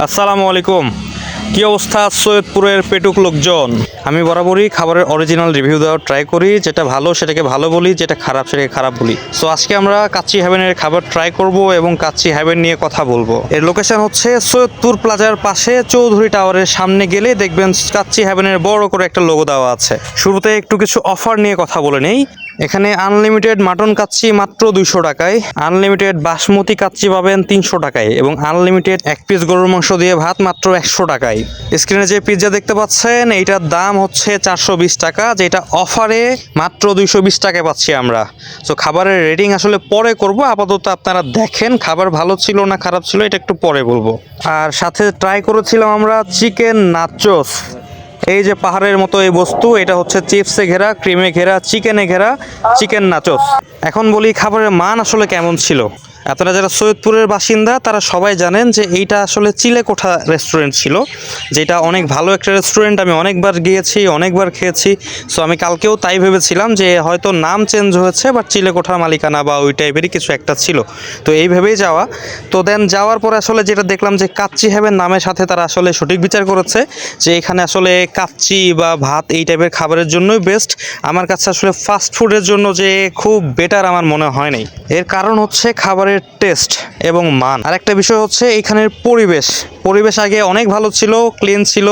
আসসালামু আলাইকুম। কি অবস্থা সৈয়দপুরের পেটুক লোকজন? আমি বরাবরই খাবারের অরিজিনাল রিভিউ দেওয়ার ট্রাই করি, যেটা ভালো সেটাকে ভালো বলি, যেটা খারাপ সেটাকে খারাপ বলি। সো আজকে আমরা কাচ্চি হ্যাভেনের খাবার ট্রাই করব এবং কাচ্চি হ্যাভেন নিয়ে কথা বলবো। এর লোকেশন হচ্ছে সৈয়দপুর প্লাজার পাশে চৌধুরী টাওয়ারের সামনে গেলে দেখবেন কাচ্চি হ্যাভেনের বড় করে একটা লোগো দেওয়া আছে। শুরুতে একটু কিছু অফার নিয়ে কথা বলে নেই। এখানে আনলিমিটেড মাটন কাচ্চি মাত্র 200 টাকায়, আনলিমিটেড বাসমতি কাচ্চি পাবেন 300 টাকায় এবং আনলিমিটেড এক পিস গরুর মাংস দিয়ে ভাত মাত্র 100 টাকায়। স্ক্রিনে যে পিৎজা দেখতে পাচ্ছেন এইটার দাম হচ্ছে 420 টাকা, যেটা অফারে মাত্র 220 টাকায় পাচ্ছি আমরা। সো খাবারের রেটিং আসলে পরে করব, আপাতত আপনারা দেখেন খাবার ভালো ছিল না খারাপ ছিল এটা একটু পরে বলবো। আর সাথে ট্রাই করেছিলাম আমরা চিকেন নাচোস। এই যে পাহাড়ের মতো এই বস্তু, এটা হচ্ছে চিপসে ঘেরা, ক্রিমে ঘেরা, চিকেনে ঘেরা চিকেন নাচোস। এখন বলি খাবারের মান আসলে কেমন ছিল। আপনারা যারা সৈয়দপুরের বাসিন্দা তারা সবাই জানেন যে এইটা আসলে চিলেকোঠা রেস্টুরেন্ট ছিল, যেটা অনেক ভালো একটা রেস্টুরেন্ট। আমি অনেকবার গিয়েছি, অনেকবার খেয়েছি। সো আমি কালকেও তাই ভেবেছিলাম যে হয়তো নাম চেঞ্জ হয়েছে, বাট চিলেকোঠার মালিকানা বা ওই টাইপেরই কিছু একটা ছিল। তো এই ভেবেই যাওয়া। তো দেন যাওয়ার পরে আসলে যেটা দেখলাম যে কাচ্চি হ্যাভেন নামের সাথে তারা আসলে সঠিক বিচার করেছে যে এখানে আসলে কাচ্চি বা ভাত এই টাইপের খাবারের জন্যই বেস্ট। আমার কাছে আসলে ফাস্ট ফুডের জন্য যে খুব বেটার আমার মনে হয় নাই। এর কারণ হচ্ছে খাবারের টেস্ট এবং মান। আর একটা বিষয় হচ্ছে এইখানের পরিবেশ আগে অনেক ভালো ছিল, ক্লিন ছিল,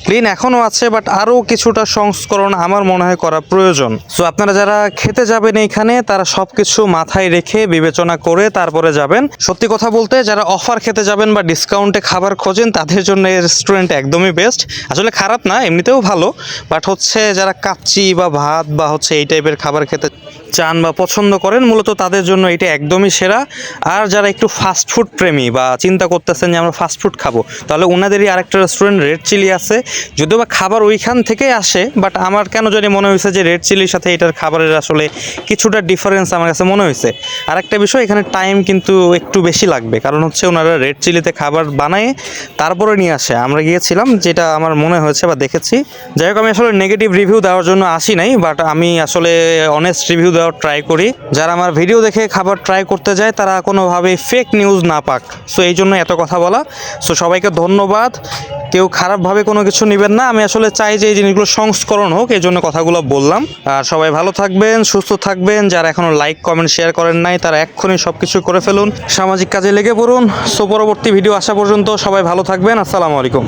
ক্লিন এখনও আছে, বাট আরও কিছুটা সংস্করণ আমার মনে হয় করা প্রয়োজন। সো আপনারা যারা খেতে যাবেন এইখানে তারা সব কিছু মাথায় রেখে বিবেচনা করে তারপরে যাবেন। সত্যি কথা বলতে যারা অফার খেতে যাবেন বা ডিসকাউন্টে খাবার খোঁজেন তাদের জন্য এই রেস্টুরেন্ট একদমই বেস্ট। আসলে খারাপ না, এমনিতেও ভালো, বাট হচ্ছে যারা কাচ্চি বা ভাত বা হচ্ছে এই টাইপের খাবার খেতে চান বা পছন্দ করেন মূলত তাদের জন্য এটা একদমই সেরা। আর যারা একটু ফাস্টফুড প্রেমী বা চিন্তা করতেছেন যে আমরা ফাস্টফুড খাবো, তাহলে ওনাদেরই আরেকটা রেস্টুরেন্ট রেড চিলি আছে। যদিও বা খাবার ওইখান থেকেই আসে, বাট আমার কেন জানি মনে হয়েছে যে রেড চিলির সাথে এটার খাবারের আসলে কিছুটা ডিফারেন্স আমার কাছে মনে হয়েছে। আর একটা বিষয়, এখানে টাইম কিন্তু একটু বেশি লাগবে, কারণ হচ্ছে ওনারা রেড চিলিতে খাবার বানায় তারপরে নিয়ে আসে। আমরা গিয়েছিলাম, যেটা আমার মনে হয়েছে বা দেখেছি। যাই হোক, আমি আসলে নেগেটিভ রিভিউ দেওয়ার জন্য আসি নাই, বাট আমি আসলে অনেস্ট রিভিউ দেওয়ার ট্রাই করি। যারা আমার ভিডিও দেখে খাবার ট্রাই করতে যায় তারা কোনোভাবেই ফেক নিউজ না পাক। সো এই জন্য এত কথা বলা। সো সবাইকে ধন্যবাদ। কেউ খারাপভাবে কোনো কিছু নেবেন না। আমি আসলে চাই যে এই জিনিসগুলো সংস্করণ হোক, এই জন্য কথাগুলো বললাম। আর সবাই ভালো থাকবেন, সুস্থ থাকবেন। যারা এখনও লাইক কমেন্ট শেয়ার করেন নাই তারা এক্ষুনি সব কিছু করে ফেলুন, সামাজিক কাজে লেগে পড়ুন। সো পরবর্তী ভিডিও আসা পর্যন্ত সবাই ভালো থাকবেন। আসসালামু আলাইকুম।